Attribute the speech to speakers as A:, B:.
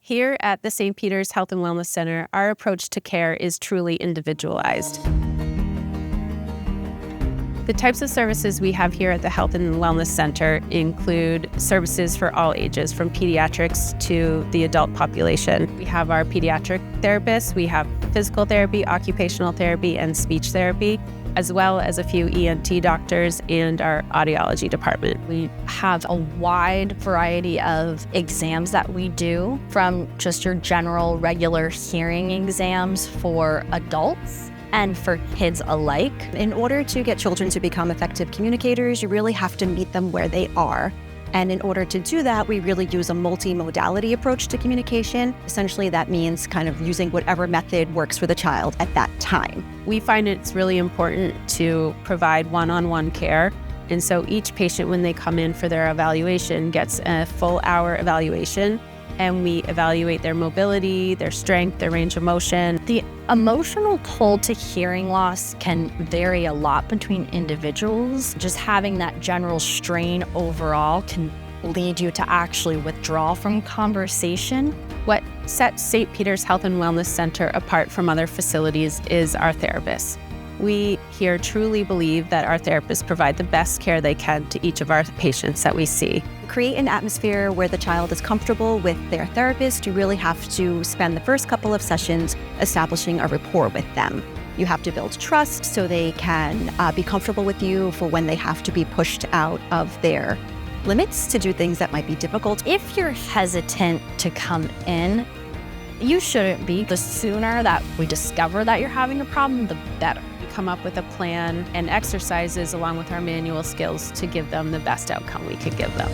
A: Here at the St. Peter's Health and Wellness Center, our approach to care is truly individualized. The types of services we have here at the Health and Wellness Center include services for all ages, from pediatrics to the adult population. We have our pediatric therapists, we have physical therapy, occupational therapy, and speech therapy, as well as a few ENT doctors and our audiology department.
B: We have a wide variety of exams that we do, from just your general regular hearing exams for adults and for kids alike.
C: In order to get children to become effective communicators, you really have to meet them where they are. And in order to do that, we really use a multimodality approach to communication. Essentially, that means kind of using whatever method works for the child at that time.
A: We find it's really important to provide one-on-one care. And so each patient, when they come in for their evaluation, gets a full hour evaluation. And we evaluate their mobility, their strength, their range of motion.
B: The emotional toll to hearing loss can vary a lot between individuals. Just having that general strain overall can lead you to actually withdraw from conversation.
A: What sets St. Peter's Health and Wellness Center apart from other facilities is our therapists. We here truly believe that our therapists provide the best care they can to each of our patients that we see.
C: Create an atmosphere where the child is comfortable with their therapist. You really have to spend the first couple of sessions establishing a rapport with them. You have to build trust so they can be comfortable with you for when they have to be pushed out of their limits to do things that might be difficult.
B: If you're hesitant to come in, you shouldn't be. The sooner that we discover that you're having a problem, the better.
A: We come up with a plan and exercises along with our manual skills to give them the best outcome we could give them.